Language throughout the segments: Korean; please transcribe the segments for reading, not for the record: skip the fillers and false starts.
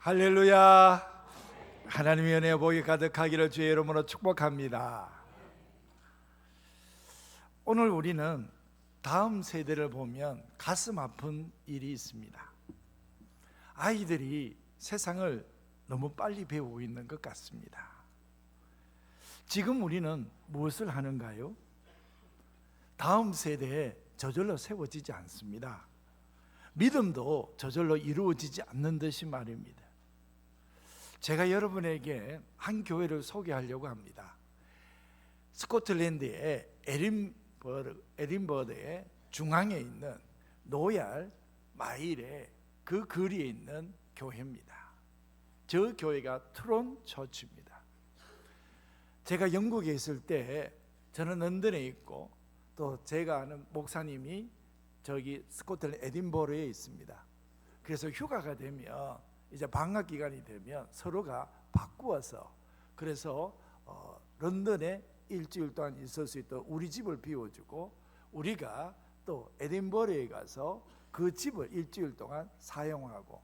할렐루야. 하나님의 은혜와 복이 가득하기를 주의 이름으로 축복합니다. 오늘 우리는 다음 세대를 보면 가슴 아픈 일이 있습니다. 아이들이 세상을 너무 빨리 배우고 있는 것 같습니다. 지금 우리는 무엇을 하는가요? 다음 세대에 저절로 세워지지 않습니다. 믿음도 저절로 이루어지지 않는 듯이 말입니다. 제가 여러분에게 한 교회를 소개하려고 합니다. 스코틀랜드의 에딘버러의 중앙에 있는 노얄 마일의 그 거리에 있는 교회입니다. 저 교회가 트론 처치입니다. 제가 영국에 있을 때 저는 런던에 있고 또 제가 아는 목사님이 저기 스코틀랜드 에딘버러에 있습니다. 그래서 휴가가 되면 이제 방학 기간이 되면 서로가 바꾸어서 그래서 런던에 일주일 동안 있을 수 있도록 우리 집을 비워주고 우리가 또 에딘버러에 가서 그 집을 일주일 동안 사용하고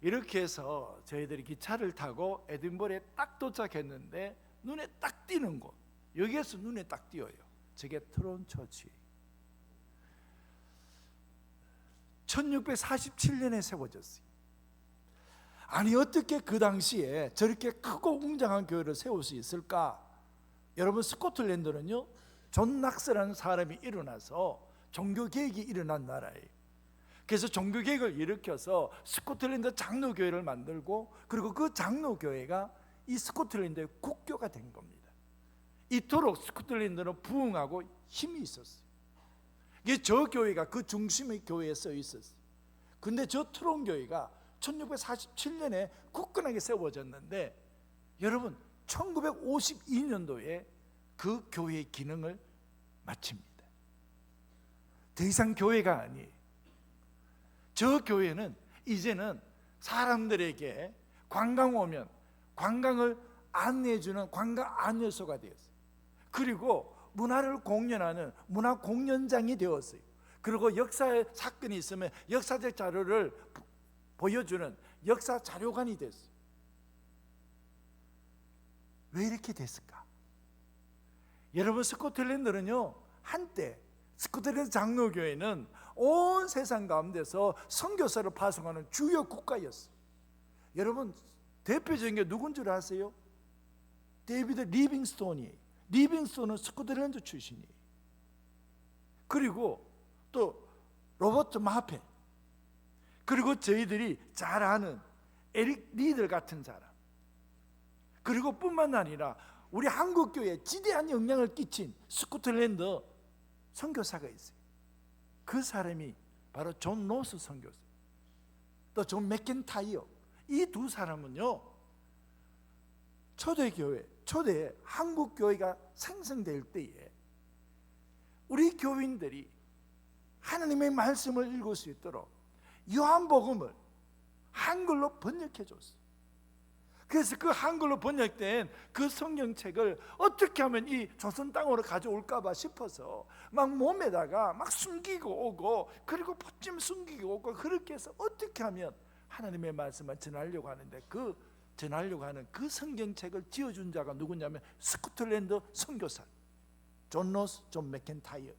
이렇게 해서 저희들이 기차를 타고 에딘버러에 딱 도착했는데 눈에 딱 띄는 곳, 여기에서 눈에 딱 띄어요. 저게 트론 처치. 1647년에 세워졌어요. 아니 어떻게 그 당시에 저렇게 크고 웅장한 교회를 세울 수 있을까? 여러분, 스코틀랜드는요 존 낙스라는 사람이 일어나서 종교개혁이 일어난 나라예요. 그래서 종교개혁을 일으켜서 스코틀랜드 장로교회를 만들고 그리고 그 장로교회가 이 스코틀랜드의 국교가 된 겁니다. 이토록 스코틀랜드는 부흥하고 힘이 있었어요. 이게 저 교회가 그 중심의 교회에 써 있었어요. 근데 저 트론 교회가 1647년에 굳건하게 세워졌는데 여러분 1952년도에 그 교회의 기능을 마칩니다. 더 이상 교회가 아니에요. 저 교회는 이제는 사람들에게 관광 오면 관광을 안내해주는 관광 안내소가 되었어요. 그리고 문화를 공연하는 문화 공연장이 되었어요. 그리고 역사의 사건이 있으면 역사적 자료를 보여주는 역사 자료관이 됐어요. 왜 이렇게 됐을까? 여러분, 스코틀랜드는요 한때 스코틀랜드 장로교회는 온 세상 가운데서 선교사를 파송하는 주요 국가였어요. 여러분, 대표적인 게 누군 줄 아세요? 데이비드 리빙스톤이에요. 리빙스톤은 스코틀랜드 출신이에요. 그리고 또 로버트 마페, 그리고 저희들이 잘 아는 에릭 리들 같은 사람, 그리고 뿐만 아니라 우리 한국교회에 지대한 영향을 끼친 스코틀랜드 선교사가 있어요. 그 사람이 바로 존 노스 선교사, 또 존 맥켄타이어. 이 두 사람은요 초대교회, 초대 한국교회가 생성될 때에 우리 교인들이 하나님의 말씀을 읽을 수 있도록 요한복음을 한글로 번역해 줬어요. 그래서 그 한글로 번역된 그 성경책을 어떻게 하면 이 조선 땅으로 가져올까 봐 싶어서 막 몸에다가 막 숨기고 오고 그리고 포쯤 숨기고 오고 그렇게 해서 어떻게 하면 하나님의 말씀을 전하려고 하는데 그 전하려고 하는 그 성경책을 지어준 자가 누구냐면 스코틀랜드 선교사 존 노스, 존 맥켄타이어.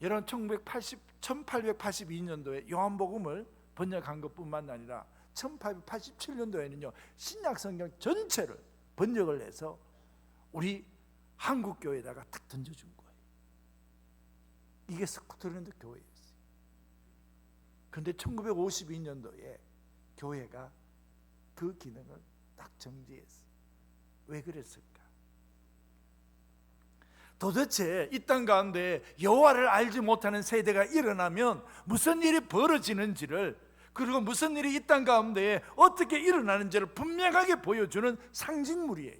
여러분, 1882년도에 요한복음을 번역한 것뿐만 아니라 1887년도에는요 신약 성경 전체를 번역을 해서 우리 한국 교회에다가 딱 던져준 거예요. 이게 스코틀랜드 교회였어요. 그런데 1952년도에 교회가 그 기능을 딱 정지했어요. 왜 그랬을까? 도대체 이 땅 가운데 여호와를 알지 못하는 세대가 일어나면 무슨 일이 벌어지는지를, 그리고 무슨 일이 이 땅 가운데 어떻게 일어나는지를 분명하게 보여주는 상징물이에요.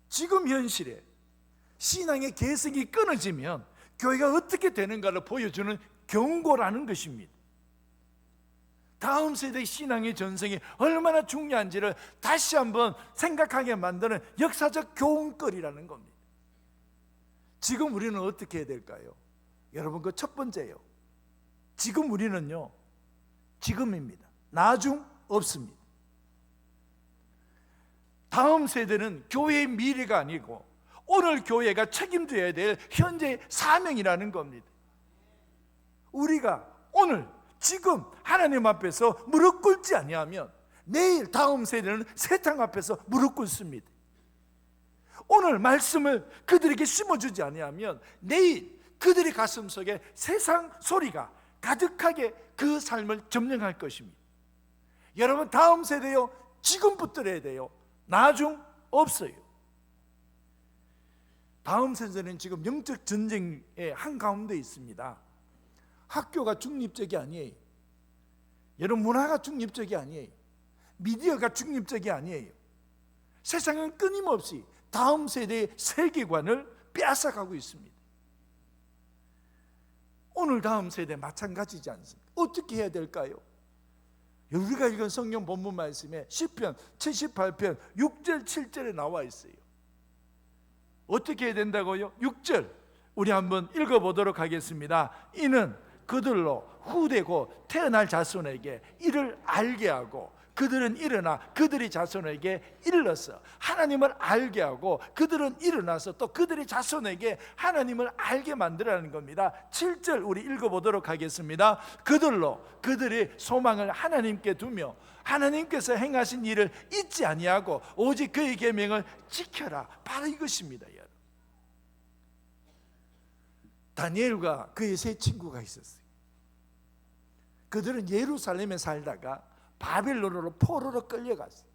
지금 현실에 신앙의 개성이 끊어지면 교회가 어떻게 되는가를 보여주는 경고라는 것입니다. 다음 세대의 신앙의 전성이 얼마나 중요한지를 다시 한번 생각하게 만드는 역사적 교훈거리라는 겁니다. 지금 우리는 어떻게 해야 될까요? 여러분, 그 첫 번째요, 지금 우리는요 지금입니다. 나중 없습니다. 다음 세대는 교회의 미래가 아니고 오늘 교회가 책임져야 될 현재의 사명이라는 겁니다. 우리가 오늘 지금 하나님 앞에서 무릎 꿇지 아니하면 내일 다음 세대는 세상 앞에서 무릎 꿇습니다. 오늘 말씀을 그들에게 심어주지 아니하면 내일 그들의 가슴 속에 세상 소리가 가득하게 그 삶을 점령할 것입니다. 여러분, 다음 세대요, 지금 붙들어야 돼요. 나중 없어요. 다음 세대는 지금 영적 전쟁의 한가운데 있습니다. 학교가 중립적이 아니에요. 여러분, 문화가 중립적이 아니에요. 미디어가 중립적이 아니에요. 세상은 끊임없이 다음 세대의 세계관을 빼앗아가고 있습니다. 오늘 다음 세대 마찬가지지 않습니까? 어떻게 해야 될까요? 우리가 읽은 성경 본문 말씀에 시편 78편 6절 7절에 나와 있어요. 어떻게 해야 된다고요? 6절 우리 한번 읽어보도록 하겠습니다. 이는 그들로 후대고 태어날 자손에게 이를 알게 하고 그들은 일어나 그들의 자손에게 일러서 하나님을 알게 하고 그들은 일어나서 또 그들의 자손에게 하나님을 알게 만들라는 겁니다. 7절 우리 읽어보도록 하겠습니다. 그들로 그들의 소망을 하나님께 두며 하나님께서 행하신 일을 잊지 아니하고 오직 그의 계명을 지켜라. 바로 이것입니다. 여러분, 다니엘과 그의 세 친구가 있었어요. 그들은 예루살렘에 살다가 바빌론으로 포로로 끌려갔어요.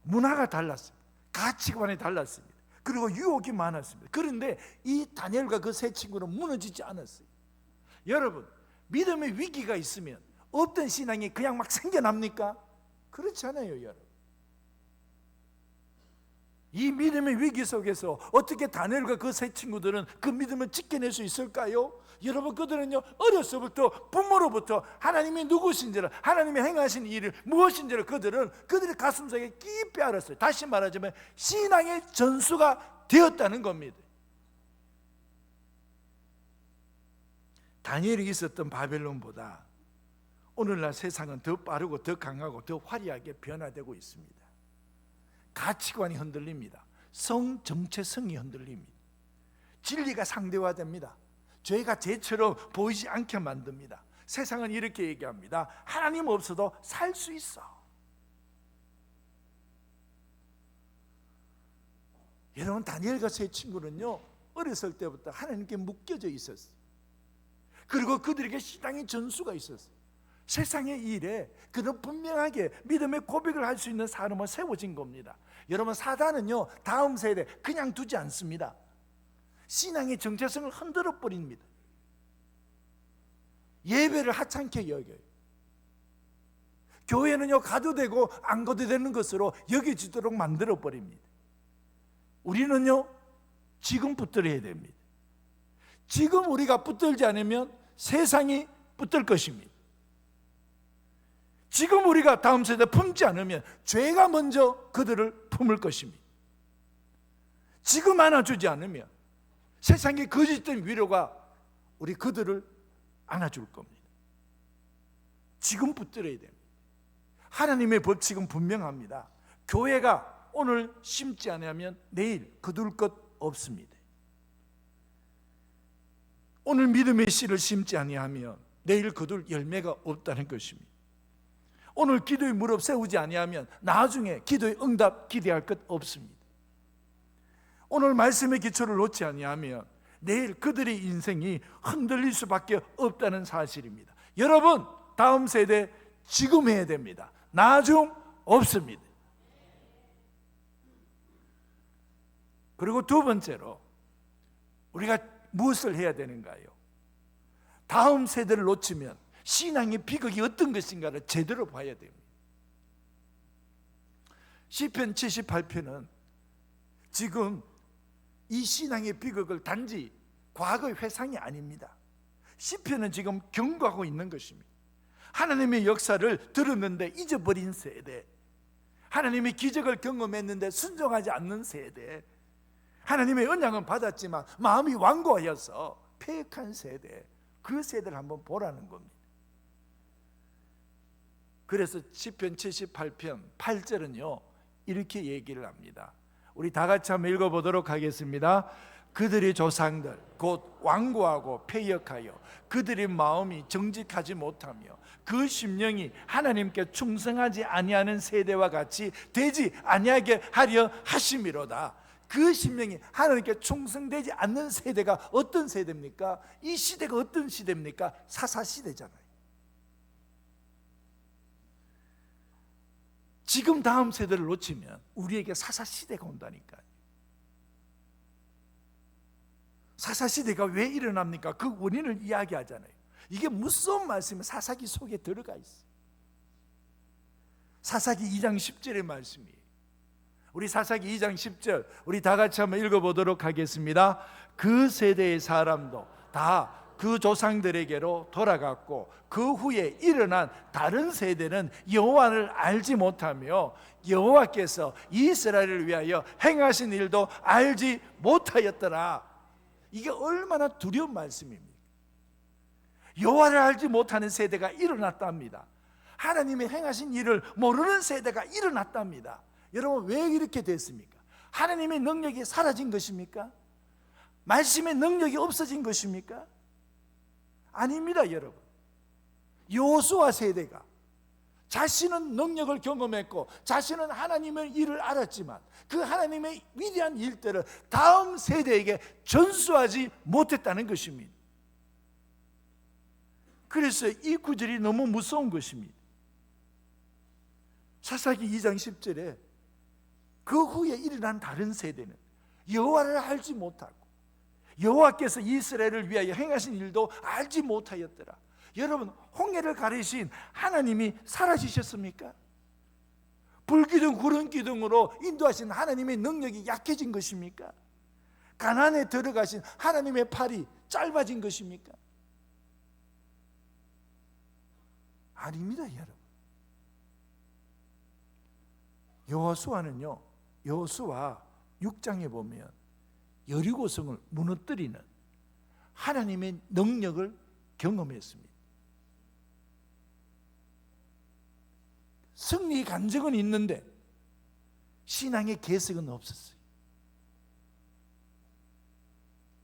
문화가 달랐습니다. 가치관이 달랐습니다. 그리고 유혹이 많았습니다. 그런데 이 다니엘과 그 세 친구는 무너지지 않았어요. 여러분, 믿음의 위기가 있으면 어떤 신앙이 그냥 막 생겨납니까? 그렇지 않아요, 여러분. 이 믿음의 위기 속에서 어떻게 다니엘과 그 세 친구들은 그 믿음을 지켜낼 수 있을까요? 여러분, 그들은요, 어려서부터 부모로부터 하나님이 누구신지를, 하나님이 행하신 일을 무엇인지를 그들의 가슴속에 깊이 알았어요. 다시 말하자면 신앙의 전수가 되었다는 겁니다. 다니엘이 있었던 바벨론보다 오늘날 세상은 더 빠르고 더 강하고 더 화려하게 변화되고 있습니다. 가치관이 흔들립니다. 성 정체성이 흔들립니다. 진리가 상대화됩니다. 죄가 죄처럼 보이지 않게 만듭니다. 세상은 이렇게 얘기합니다. 하나님 없어도 살 수 있어. 여러분, 다니엘과 세 친구는요, 어렸을 때부터 하나님께 묶여져 있었어요. 그리고 그들에게 신앙의 전수가 있었어요. 세상의 일에 그는 분명하게 믿음의 고백을 할 수 있는 사람은 세워진 겁니다. 여러분, 사단은요, 다음 세대 그냥 두지 않습니다. 신앙의 정체성을 흔들어 버립니다. 예배를 하찮게 여겨요. 교회는요, 가도 되고 안 가도 되는 것으로 여겨지도록 만들어 버립니다. 우리는요, 지금 붙들어야 됩니다. 지금 우리가 붙들지 않으면 세상이 붙들 것입니다. 지금 우리가 다음 세대 품지 않으면 죄가 먼저 그들을 품을 것입니다. 지금 안아주지 않으면 세상의 거짓된 위로가 우리 그들을 안아줄 겁니다. 지금 붙들어야 됩니다. 하나님의 법칙은 분명합니다. 교회가 오늘 심지 않으면 내일 거둘 것 없습니다. 오늘 믿음의 씨를 심지 아니하면 내일 거둘 열매가 없다는 것입니다. 오늘 기도의 무릎 세우지 아니하면 나중에 기도의 응답 기대할 것 없습니다. 오늘 말씀의 기초를 놓지 아니하면 내일 그들의 인생이 흔들릴 수밖에 없다는 사실입니다. 여러분, 다음 세대 지금 해야 됩니다. 나중 없습니다. 그리고 두 번째로 우리가 무엇을 해야 되는가요? 다음 세대를 놓치면 신앙의 비극이 어떤 것인가를 제대로 봐야 됩니다. 시편 78편은 지금 이 신앙의 비극을 단지 과거의 회상이 아닙니다. 시편은 지금 경고하고 있는 것입니다. 하나님의 역사를 들었는데 잊어버린 세대, 하나님의 기적을 경험했는데 순종하지 않는 세대, 하나님의 언약은 받았지만 마음이 완고하여서 패역한 세대, 그 세대를 한번 보라는 겁니다. 그래서 시편 78편 8절은요 이렇게 얘기를 합니다. 우리 다 같이 한번 읽어보도록 하겠습니다. 그들의 조상들 곧 완고하고 패역하여 그들의 마음이 정직하지 못하며 그 심령이 하나님께 충성하지 아니하는 세대와 같이 되지 아니하게 하려 하심이로다. 그 심령이 하나님께 충성되지 않는 세대가 어떤 세대입니까? 이 시대가 어떤 시대입니까? 사사시대잖아요. 지금 다음 세대를 놓치면 우리에게 사사시대가 온다니까요. 사사시대가 왜 일어납니까? 그 원인을 이야기하잖아요. 이게 무서운 말씀이 사사기 속에 들어가 있어요. 사사기 2장 10절의 말씀이에요. 우리 사사기 2장 10절 우리 다 같이 한번 읽어보도록 하겠습니다. 그 세대의 사람도 다 그 조상들에게로 돌아갔고 그 후에 일어난 다른 세대는 여호와를 알지 못하며 여호와께서 이스라엘을 위하여 행하신 일도 알지 못하였더라. 이게 얼마나 두려운 말씀입니까? 여호와를 알지 못하는 세대가 일어났답니다. 하나님의 행하신 일을 모르는 세대가 일어났답니다. 여러분 왜 이렇게 됐습니까? 하나님의 능력이 사라진 것입니까? 말씀의 능력이 없어진 것입니까? 아닙니다, 여러분. 여호수아 세대가 자신은 능력을 경험했고 자신은 하나님의 일을 알았지만 그 하나님의 위대한 일들을 다음 세대에게 전수하지 못했다는 것입니다. 그래서 이 구절이 너무 무서운 것입니다. 사사기 2장 10절에 그 후에 일어난 다른 세대는 여호와를 알지 못하고 여호와께서 이스라엘을 위하여 행하신 일도 알지 못하였더라. 여러분 홍해를 가르신 하나님이 사라지셨습니까? 불기둥 구름기둥으로 인도하신 하나님의 능력이 약해진 것입니까? 가나안에 들어가신 하나님의 팔이 짧아진 것입니까? 아닙니다, 여러분. 여호수아는요, 여호수아 6장에 보면 여리고성을 무너뜨리는 하나님의 능력을 경험했습니다. 승리 간증은 있는데 신앙의 개성은 없었어요.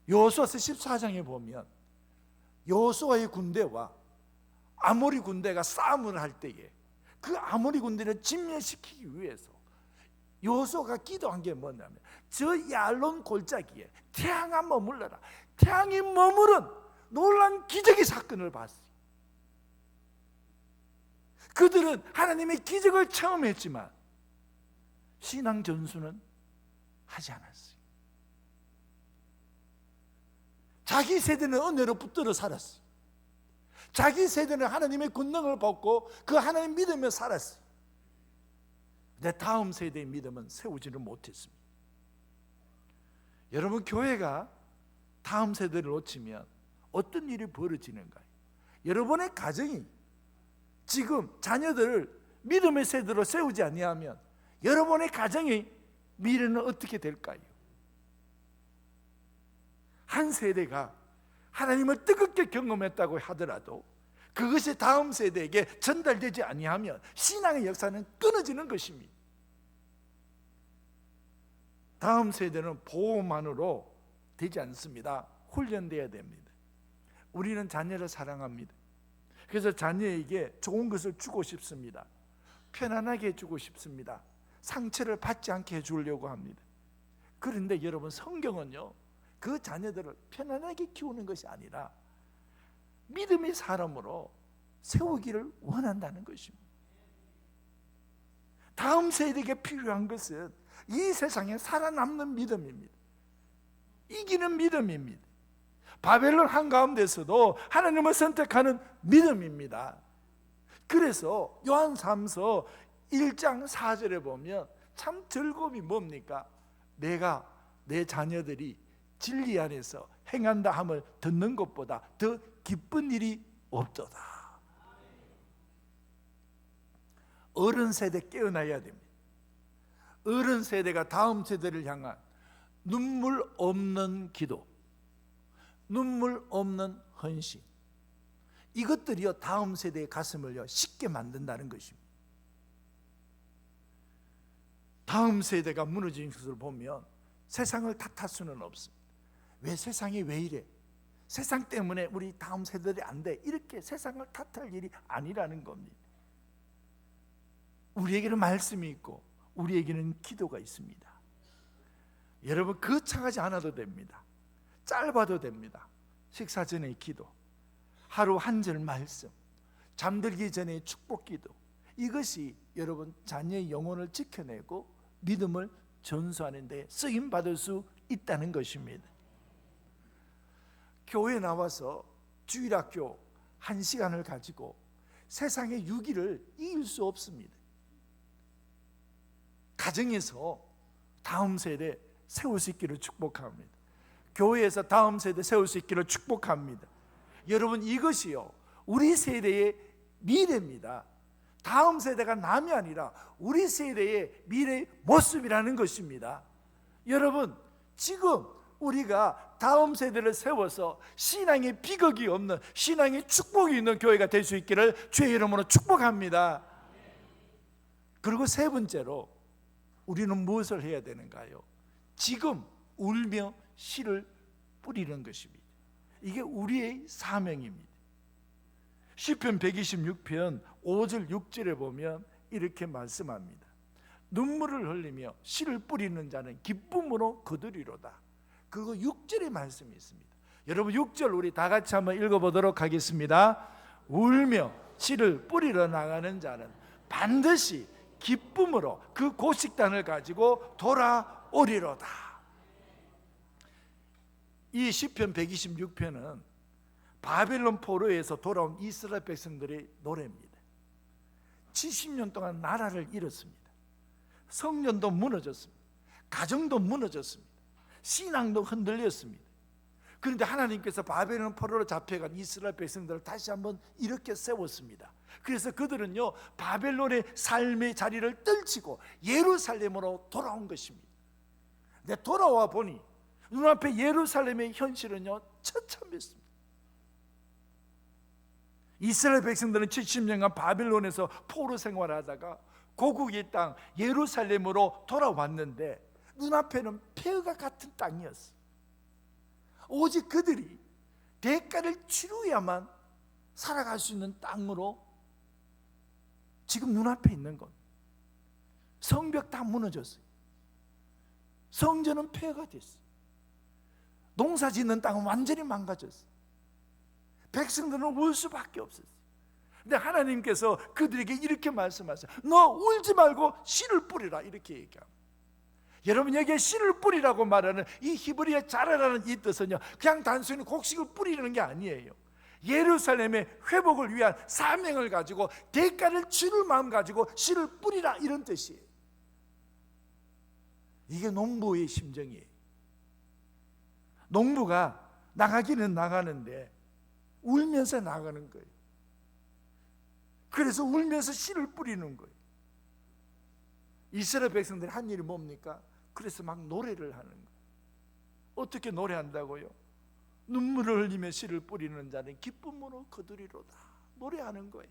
여호수아서 14장에 보면 여호수아의 군대와 아모리 군대가 싸움을 할 때에 그 아모리 군대를 진멸시키기 위해서 여호수아가 기도한 게 뭐냐면 저 야알론 골짜기에 태양아 머물러라. 태양이 머무른 놀라운 기적의 사건을 봤어요. 그들은 하나님의 기적을 체험했지만 신앙 전수는 하지 않았어요. 자기 세대는 은혜로 붙들어 살았어요. 자기 세대는 하나님의 권능을 받고 그 하나님 믿으며 살았어요. 근데 다음 세대의 믿음은 세우지를 못했습니다. 여러분 교회가 다음 세대를 놓치면 어떤 일이 벌어지는가요? 여러분의 가정이 지금 자녀들을 믿음의 세대로 세우지 아니하면 여러분의 가정의 미래는 어떻게 될까요? 한 세대가 하나님을 뜨겁게 경험했다고 하더라도 그것이 다음 세대에게 전달되지 아니하면 신앙의 역사는 끊어지는 것입니다. 다음 세대는 보호만으로 되지 않습니다. 훈련되어야 됩니다. 우리는 자녀를 사랑합니다. 그래서 자녀에게 좋은 것을 주고 싶습니다. 편안하게 해주고 싶습니다. 상처를 받지 않게 해주려고 합니다. 그런데 여러분 성경은요 그 자녀들을 편안하게 키우는 것이 아니라 믿음의 사람으로 세우기를 원한다는 것입니다. 다음 세대에게 필요한 것은 이 세상에 살아남는 믿음입니다. 이기는 믿음입니다. 바벨론 한가운데서도 하나님을 선택하는 믿음입니다. 그래서 요한 3서 1장 4절에 보면 참 즐거움이 뭡니까? 내가 내 자녀들이 진리 안에서 행한다 함을 듣는 것보다 더 기쁜 일이 없도다. 어른 세대 깨어나야 됩니다. 어른 세대가 다음 세대를 향한 눈물 없는 기도, 눈물 없는 헌신, 이것들이요 다음 세대의 가슴을요 쉽게 만든다는 것입니다. 다음 세대가 무너진 것을 보면 세상을 탓할 수는 없습니다. 왜 세상이 왜 이래? 세상 때문에 우리 다음 세대들이 안 돼. 이렇게 세상을 탓할 일이 아니라는 겁니다. 우리에게는 말씀이 있고 우리에게는 기도가 있습니다. 여러분 거창하지 않아도 됩니다. 짧아도 됩니다. 식사 전의 기도, 하루 한 절 말씀, 잠들기 전에 축복 기도, 이것이 여러분 자녀의 영혼을 지켜내고 믿음을 전수하는 데 쓰임 받을 수 있다는 것입니다. 교회 나와서 주일학교 1시간을 가지고 세상의 유기를 이길 수 없습니다. 가정에서 다음 세대 세울 수 있기를 축복합니다. 교회에서 다음 세대 세울 수 있기를 축복합니다. 여러분 이것이요 우리 세대의 미래입니다. 다음 세대가 남이 아니라 우리 세대의 미래의 모습이라는 것입니다. 여러분 지금 우리가 다음 세대를 세워서 신앙의 비극이 없는, 신앙의 축복이 있는 교회가 될 수 있기를 주의 이름으로 축복합니다. 그리고 세 번째로 우리는 무엇을 해야 되는가요? 지금 울며 씨를 뿌리는 것입니다. 이게 우리의 사명입니다. 시편 126편 5절 6절에 보면 이렇게 말씀합니다. 눈물을 흘리며 씨를 뿌리는 자는 기쁨으로 거두리로다. 그리고 6절의 말씀이 있습니다. 여러분 6절 우리 다 같이 한번 읽어보도록 하겠습니다. 울며 씨를 뿌리러 나가는 자는 반드시 기쁨으로 그 곡식단을 가지고 돌아오리로다. 이 시편 126편은 바벨론 포로에서 돌아온 이스라엘 백성들의 노래입니다. 70년 동안 나라를 잃었습니다. 성전도 무너졌습니다. 가정도 무너졌습니다. 신앙도 흔들렸습니다. 그런데 하나님께서 바벨론 포로로 잡혀간 이스라엘 백성들을 다시 한번 이렇게 세웠습니다. 그래서 그들은요 바벨론의 삶의 자리를 떨치고 예루살렘으로 돌아온 것입니다. 근데 돌아와 보니 눈앞에 예루살렘의 현실은요 처참했습니다. 이스라엘 백성들은 70년간 바벨론에서 포로 생활하다가 고국의 땅 예루살렘으로 돌아왔는데 눈앞에는 폐허가 같은 땅이었어요. 오직 그들이 대가를 치루야만 살아갈 수 있는 땅으로 지금 눈앞에 있는 것. 성벽 다 무너졌어요. 성전은 폐허가 됐어요. 농사 짓는 땅은 완전히 망가졌어요. 백성들은 울 수밖에 없었어요. 근데 하나님께서 그들에게 이렇게 말씀하세요. 너 울지 말고 씨를 뿌리라 이렇게 얘기합니다. 여러분 여기에 씨를 뿌리라고 말하는 이 히브리어 자라라는 이 뜻은요 그냥 단순히 곡식을 뿌리는 게 아니에요. 예루살렘의 회복을 위한 사명을 가지고 대가를 치를 마음 가지고 씨를 뿌리라 이런 뜻이에요. 이게 농부의 심정이에요. 농부가 나가기는 나가는데 울면서 나가는 거예요. 그래서 울면서 씨를 뿌리는 거예요. 이스라엘 백성들이 한 일이 뭡니까? 그래서 막 노래를 하는 거예요. 어떻게 노래한다고요? 눈물을 흘리며 씨를 뿌리는 자는 기쁨으로 거두리로다. 노래하는 거예요.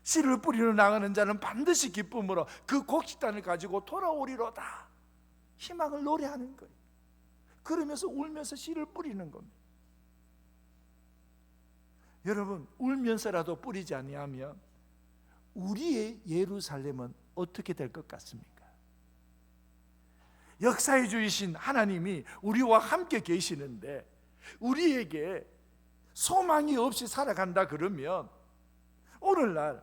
씨를 뿌리러 나가는 자는 반드시 기쁨으로 그 곡식단을 가지고 돌아오리로다. 희망을 노래하는 거예요. 그러면서 울면서 씨를 뿌리는 겁니다. 여러분 울면서라도 뿌리지 아니하면 우리의 예루살렘은 어떻게 될 것 같습니까? 역사의 주이신 하나님이 우리와 함께 계시는데 우리에게 소망이 없이 살아간다 그러면 오늘날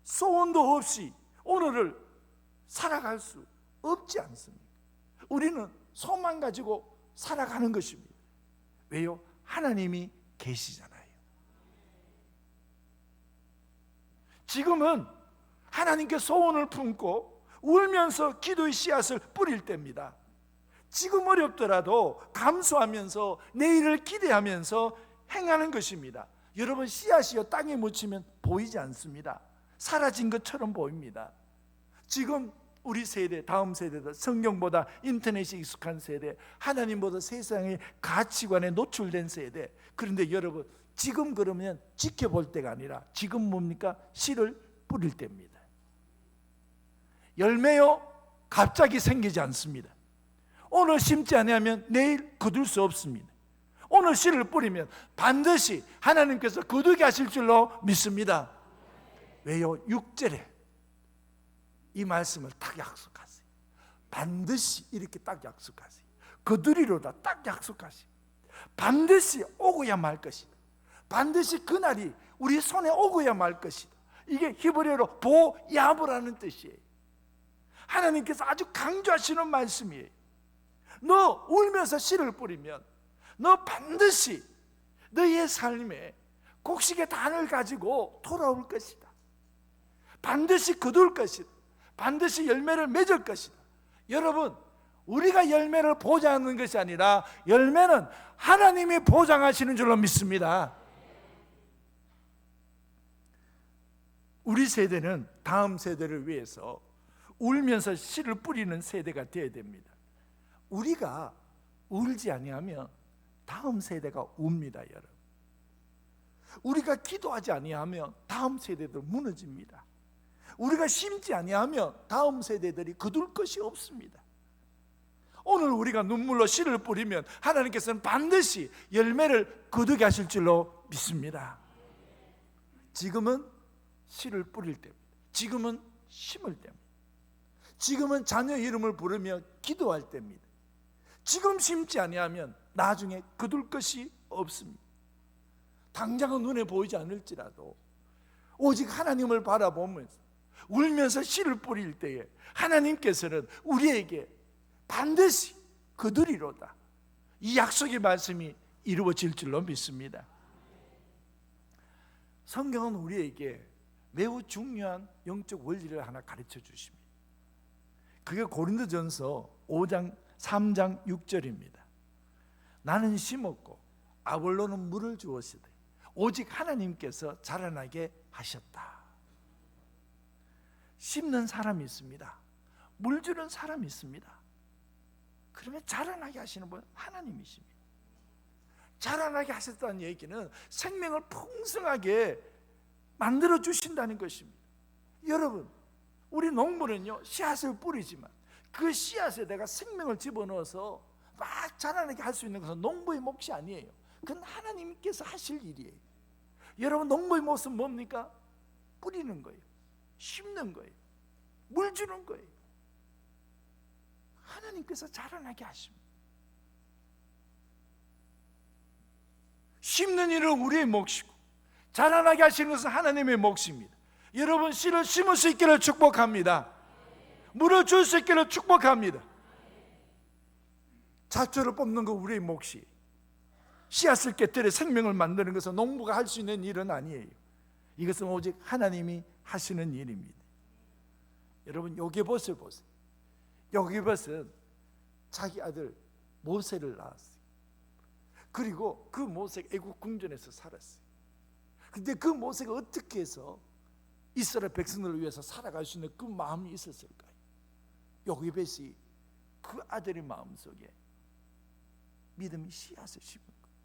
소원도 없이 오늘을 살아갈 수 없지 않습니까? 우리는 소망 가지고 살아가는 것입니다. 왜요? 하나님이 계시잖아요. 지금은 하나님께 소원을 품고 울면서 기도의 씨앗을 뿌릴 때입니다. 지금 어렵더라도 감수하면서 내일을 기대하면서 행하는 것입니다. 여러분 씨앗이요 땅에 묻히면 보이지 않습니다. 사라진 것처럼 보입니다. 지금 우리 세대, 다음 세대도 성경보다 인터넷이 익숙한 세대, 하나님보다 세상의 가치관에 노출된 세대. 그런데 여러분, 지금 그러면 지켜볼 때가 아니라 지금 뭡니까? 씨를 뿌릴 때입니다. 열매요 갑자기 생기지 않습니다. 오늘 심지 않으면 내일 거둘 수 없습니다. 오늘 씨를 뿌리면 반드시 하나님께서 거두게 하실 줄로 믿습니다. 왜요? 6절에 이 말씀을 딱 약속하세요. 반드시 이렇게 딱 약속하세요. 거두리로다 딱 약속하세요. 반드시 오고야 말 것이다. 반드시 그날이 우리 손에 오고야 말 것이다. 이게 히브리어로 보야브라는 뜻이에요. 하나님께서 아주 강조하시는 말씀이에요. 너 울면서 씨를 뿌리면 너 반드시 너의 삶에 곡식의 단을 가지고 돌아올 것이다. 반드시 거둘 것이다. 반드시 열매를 맺을 것이다. 여러분, 우리가 열매를 보장하는 것이 아니라 열매는 하나님이 보장하시는 줄로 믿습니다. 우리 세대는 다음 세대를 위해서 울면서 씨를 뿌리는 세대가 되어야 됩니다. 우리가 울지 아니하면 다음 세대가 웁니다, 여러분. 우리가 기도하지 아니하면 다음 세대도 무너집니다. 우리가 심지 아니하면 다음 세대들이 거둘 것이 없습니다. 오늘 우리가 눈물로 씨를 뿌리면 하나님께서는 반드시 열매를 거두게 하실 줄로 믿습니다. 지금은 씨를 뿌릴 때입니다. 지금은 심을 때입니다. 지금은 자녀 이름을 부르며 기도할 때입니다. 지금 심지 아니하면 나중에 거둘 것이 없습니다. 당장은 눈에 보이지 않을지라도 오직 하나님을 바라보면서 울면서 씨를 뿌릴 때에 하나님께서는 우리에게 반드시 거두리로다, 이 약속의 말씀이 이루어질 줄로 믿습니다. 성경은 우리에게 매우 중요한 영적 원리를 하나 가르쳐 주십니다. 그게 고린도전서 5장 3장 6절입니다. 나는 심었고 아볼로는 물을 주었으되 오직 하나님께서 자라나게 하셨다. 심는 사람이 있습니다. 물 주는 사람이 있습니다. 그러면 자라나게 하시는 분은 하나님이십니다. 자라나게 하셨다는 얘기는 생명을 풍성하게 만들어 주신다는 것입니다. 여러분, 우리 농부는요 씨앗을 뿌리지만 그 씨앗에 내가 생명을 집어넣어서 막 자라나게 할 수 있는 것은 농부의 몫이 아니에요. 그건 하나님께서 하실 일이에요. 여러분, 농부의 몫은 뭡니까? 뿌리는 거예요. 심는 거예요. 물 주는 거예요. 하나님께서 자라나게 하십니다. 심는 일은 우리의 몫이고 자라나게 하시는 것은 하나님의 몫입니다. 여러분, 씨를 심을 수 있기를 축복합니다. 물을 줄 수 있기를 축복합니다. 잡초를 뽑는 거 우리의 몫이, 씨앗을 깨뜨려 생명을 만드는 것은 농부가 할 수 있는 일은 아니에요. 이것은 오직 하나님이 하시는 일입니다. 여러분, 요게봇을 보세요. 요게봇은 자기 아들 모세를 낳았어요. 그리고 그 모세가 애국 궁전에서 살았어요. 근데 그 모세가 어떻게 해서 이스라엘 백성들을 위해서 살아갈 수 있는 그 마음이 있었을까요? 요게벳이 그 아들의 마음속에 믿음의 씨앗을 심은 거예요.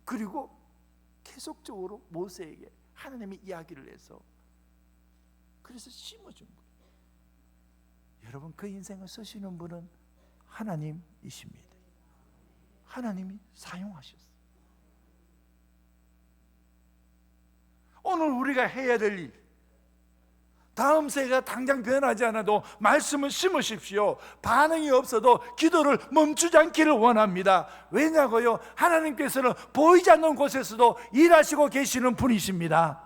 그리고 계속적으로 모세에게 하나님의 이야기를 해서 그래서 심어준 거예요. 여러분, 그 인생을 쓰시는 분은 하나님이십니다. 하나님이 사용하셨어요. 오늘 우리가 해야 될 일, 다음 세가 당장 변하지 않아도 말씀을 심으십시오. 반응이 없어도 기도를 멈추지 않기를 원합니다. 왜냐고요? 하나님께서는 보이지 않는 곳에서도 일하시고 계시는 분이십니다.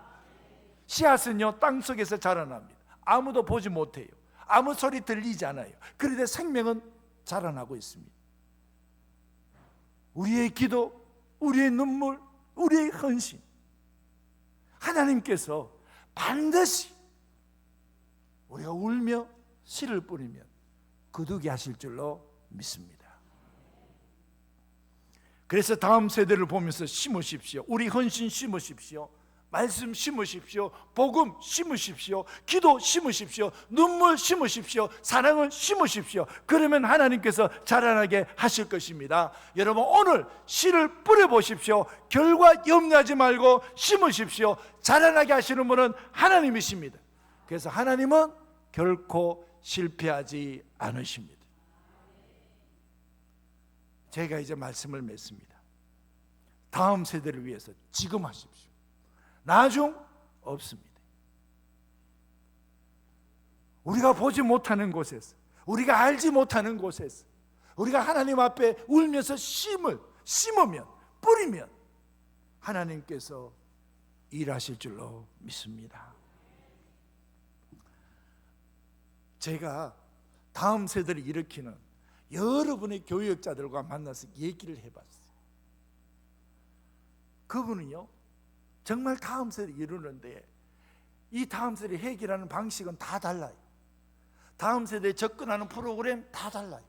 씨앗은요 땅속에서 자라납니다. 아무도 보지 못해요. 아무 소리 들리지 않아요. 그런데 생명은 자라나고 있습니다. 우리의 기도, 우리의 눈물, 우리의 헌신, 하나님께서 반드시 우리가 울며 씨를 뿌리면 거두게 하실 줄로 믿습니다. 그래서 다음 세대를 보면서 심으십시오. 우리 헌신 심으십시오. 말씀 심으십시오. 복음 심으십시오. 기도 심으십시오. 눈물 심으십시오. 사랑을 심으십시오. 그러면 하나님께서 자라나게 하실 것입니다. 여러분, 오늘 씨를 뿌려보십시오. 결과 염려하지 말고 심으십시오. 자라나게 하시는 분은 하나님이십니다. 그래서 하나님은 결코 실패하지 않으십니다. 제가 이제 말씀을 맺습니다. 다음 세대를 위해서 지금 하십시오. 나중 없습니다. 우리가 보지 못하는 곳에서, 우리가 알지 못하는 곳에서 우리가 하나님 앞에 울면서 심으면, 뿌리면 하나님께서 일하실 줄로 믿습니다. 제가 다음 세대를 일으키는 여러분의 교역자들과 만나서 얘기를 해봤어요. 그분은요, 정말 다음 세대를 이루는데 이 다음 세대를 해결하는 방식은 다 달라요. 다음 세대에 접근하는 프로그램 다 달라요.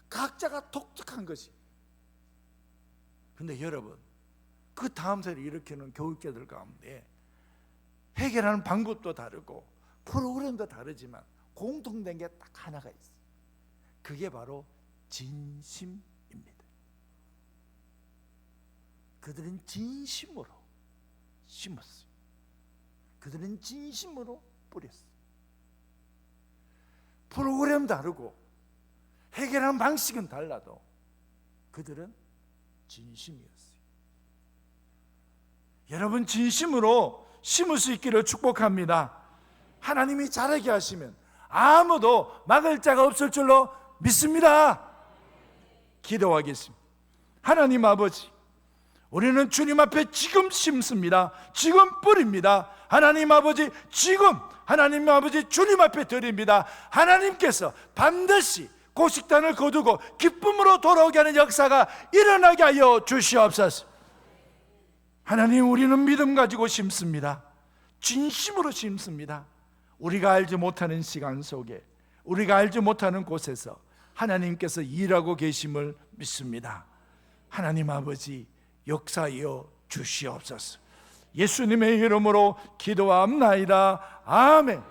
각자가 독특한 것이. 근데 여러분, 그 다음 세대를 일으키는 교육자들 가운데 해결하는 방법도 다르고 프로그램도 다르지만 공통된 게 딱 하나가 있어요. 그게 바로 진심입니다. 그들은 진심으로 심었어요. 그들은 진심으로 뿌렸어요. 프로그램 다르고 해결하는 방식은 달라도 그들은 진심이었어요. 여러분, 진심으로 심을 수 있기를 축복합니다. 하나님이 자라게 하시면 아무도 막을 자가 없을 줄로 믿습니다. 기도하겠습니다. 하나님 아버지, 우리는 주님 앞에 지금 심습니다. 지금 뿌립니다. 하나님 아버지, 지금 하나님 아버지 주님 앞에 드립니다. 하나님께서 반드시 고식단을 거두고 기쁨으로 돌아오게 하는 역사가 일어나게 하여 주시옵소서. 하나님, 우리는 믿음 가지고 심습니다. 진심으로 심습니다. 우리가 알지 못하는 시간 속에, 우리가 알지 못하는 곳에서 하나님께서 일하고 계심을 믿습니다. 하나님 아버지, 역사하여 주시옵소서. 예수님의 이름으로 기도합나이다. 아멘.